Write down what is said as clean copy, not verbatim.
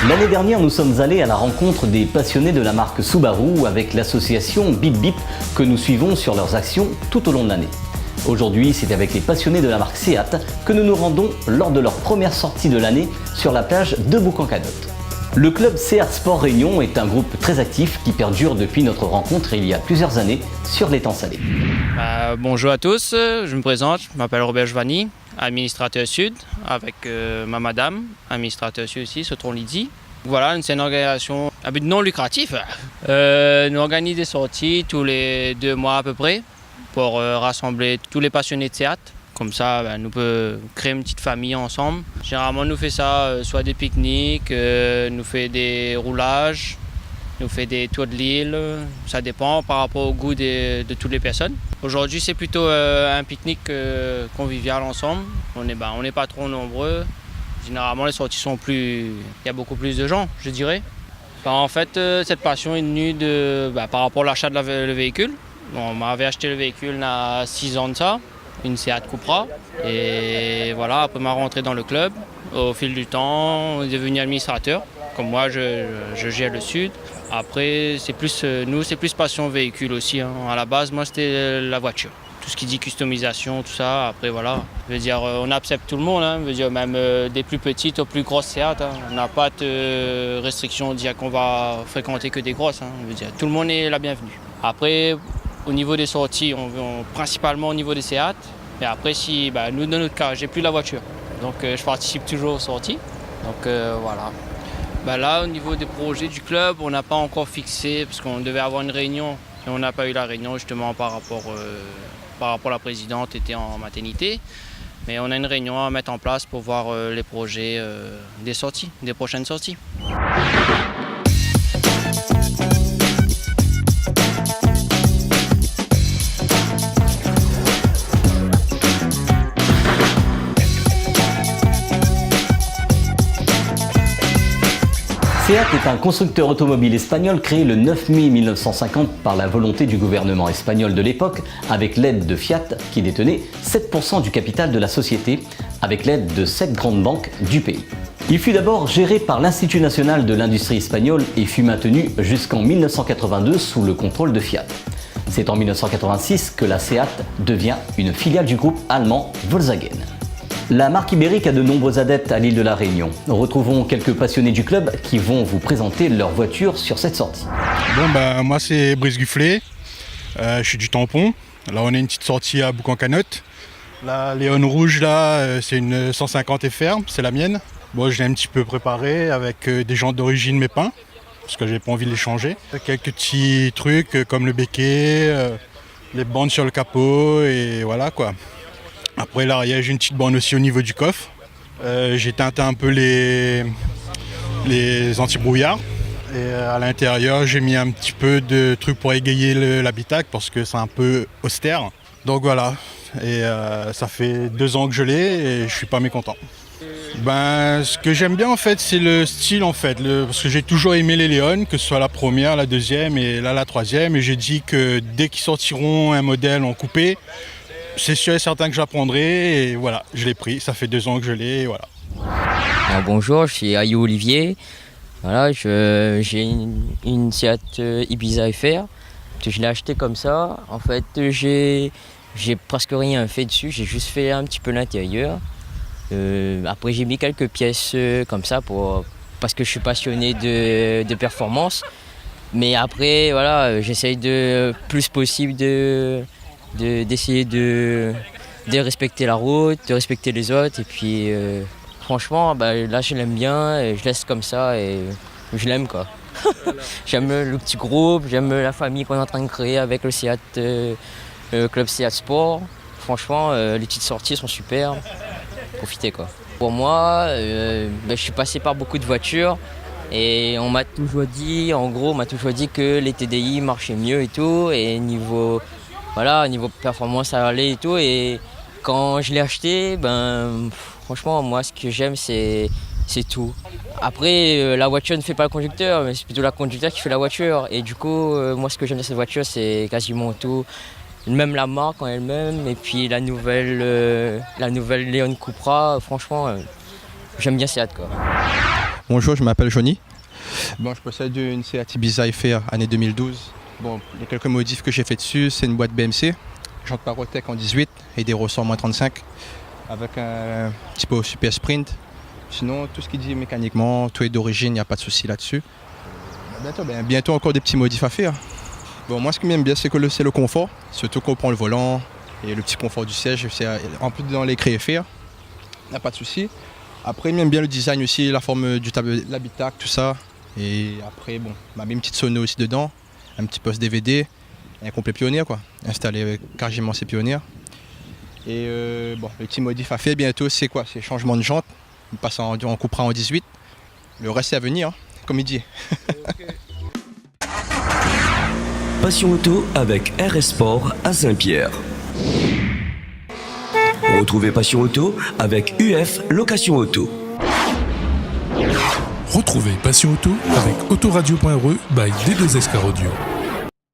L'année dernière, nous sommes allés à la rencontre des passionnés de la marque Subaru avec l'association Bip Bip que nous suivons sur leurs actions tout au long de l'année. Aujourd'hui, c'est avec les passionnés de la marque Seat que nous nous rendons lors de leur première sortie de l'année sur la plage de Boucan-Canotte. Le club Seat Sport Réunion est un groupe très actif qui perdure depuis notre rencontre il y a plusieurs années sur l'étang salé. Bonjour à tous, je me présente, je m'appelle Robert Giovanni, administrateur sud, avec ma madame, administrateur sud aussi, Sautron Lydie. Voilà, c'est une organisation à but non lucratif. Nous organisons des sorties tous les 2 mois à peu près pour rassembler tous les passionnés de Seat. Comme ça, nous pouvons créer une petite famille ensemble. Généralement, nous faisons ça, soit des pique-niques, nous faisons des roulages, nous faisons des tours de l'île. Ça dépend par rapport au goût de toutes les personnes. Aujourd'hui, c'est plutôt un pique-nique convivial ensemble. On n'est pas trop nombreux. Généralement, les sorties sont plus... Il y a beaucoup plus de gens, je dirais. En fait, cette passion est venue par rapport à l'achat de le véhicule. On m'avait acheté le véhicule il y a 6 ans de ça. Une Seat Cupra, et voilà, après ma rentrée dans le club, au fil du temps, on est devenu administrateur, comme moi je gère le sud. Après, c'est plus passion véhicule aussi, hein. À la base, moi c'était la voiture, tout ce qui dit customisation, tout ça. Après voilà, je veux dire, on accepte tout le monde, hein. Je veux dire, même des plus petites aux plus grosses Seat, hein. On n'a pas de restriction, dire qu'on va fréquenter que des grosses, hein. Je veux dire, tout le monde est la bienvenue. Après, au niveau des sorties, principalement au niveau des Seat. Mais après, nous, dans notre cas, j'ai plus la voiture. Donc, je participe toujours aux sorties. Donc, voilà. Là, au niveau des projets du club, on n'a pas encore fixé, parce qu'on devait avoir une réunion. Et on n'a pas eu la réunion, justement, par rapport à la présidente était en maternité. Mais on a une réunion à mettre en place pour voir les projets des sorties, des prochaines sorties. Seat est un constructeur automobile espagnol créé le 9 mai 1950 par la volonté du gouvernement espagnol de l'époque avec l'aide de Fiat qui détenait 7% du capital de la société avec l'aide de 7 grandes banques du pays. Il fut d'abord géré par l'Institut national de l'industrie espagnole et fut maintenu jusqu'en 1982 sous le contrôle de Fiat. C'est en 1986 que la Seat devient une filiale du groupe allemand Volkswagen. La marque ibérique a de nombreux adeptes à l'île de la Réunion. Retrouvons quelques passionnés du club qui vont vous présenter leur voiture sur cette sortie. Moi c'est Brice Gufflet, je suis du Tampon. Là on a une petite sortie à Boucan-Canotte. La Léon Rouge là, c'est une 150 FR, c'est la mienne. Je l'ai un petit peu préparée avec des jantes d'origine Mépin, parce que j'ai pas envie de les changer. Quelques petits trucs comme le béquet, les bandes sur le capot et voilà quoi. Après l'arrière, j'ai une petite bande aussi au niveau du coffre. J'ai teinté un peu les anti-brouillards. Et à l'intérieur, j'ai mis un petit peu de trucs pour égayer l'habitacle parce que c'est un peu austère. Donc voilà, et ça fait 2 ans que je l'ai et je suis pas mécontent. Ce que j'aime bien en fait, c'est le style en fait, parce que j'ai toujours aimé les Léon, que ce soit la première, la deuxième et là la troisième. Et j'ai dit que dès qu'ils sortiront un modèle en coupé, c'est sûr et certain que je la prendrai et voilà, je l'ai pris, ça fait 2 ans que je l'ai et voilà. Bonjour, je suis Ayou Olivier, voilà, j'ai une Seat Ibiza FR, je l'ai acheté comme ça, en fait j'ai presque rien fait dessus, j'ai juste fait un petit peu l'intérieur. Après j'ai mis quelques pièces comme ça parce que je suis passionné de performance, mais après voilà, j'essaye de plus possible d'essayer de respecter la route, de respecter les autres et puis franchement là je l'aime bien et je laisse comme ça et je l'aime quoi. J'aime le petit groupe, j'aime la famille qu'on est en train de créer avec le Seat Club Seat Sport. Franchement les petites sorties sont super, profitez quoi. Pour moi je suis passé par beaucoup de voitures et on m'a toujours dit que les TDI marchaient mieux et tout et niveau performance ça allait et tout, et quand je l'ai acheté, franchement moi ce que j'aime c'est tout. Après la voiture ne fait pas le conducteur, mais c'est plutôt le conducteur qui fait la voiture, et du coup moi ce que j'aime de cette voiture c'est quasiment tout, même la marque en elle-même, et puis la nouvelle Léon Cupra, franchement j'aime bien Seat quoi. Bonjour, je m'appelle Johnny. Bon, je possède une Seat Ibiza FR année 2012. Bon, les quelques modifs que j'ai fait dessus, c'est une boîte BMC, jante Parotech en 18 et des ressorts moins 35 avec un petit peu super sprint. Sinon, tout ce qui dit mécaniquement, tout est d'origine, il n'y a pas de souci là-dessus. Bientôt encore des petits modifs à faire. Bon, moi, ce qui m'aime bien, c'est le confort, surtout quand on prend le volant et le petit confort du siège. En plus, dans les créer faire, il n'y a pas de souci. Après, il m'aime bien le design aussi, la forme du l'habitacle, tout ça. Et après, bon, m'a mis une petite sono aussi dedans, un petit poste DVD, et un complet pionnier, quoi. Installé carrément ces pionniers. Et bon, le petit modif à faire bientôt, c'est quoi? C'est changement de jante. On coupera en 18. Le reste, c'est à venir, hein, comme il dit. Passion Auto avec RS Sport à Saint-Pierre. Retrouvez Passion Auto avec UF Location Auto. Retrouvez Passion Auto avec autoradio.re by D2SK Radio.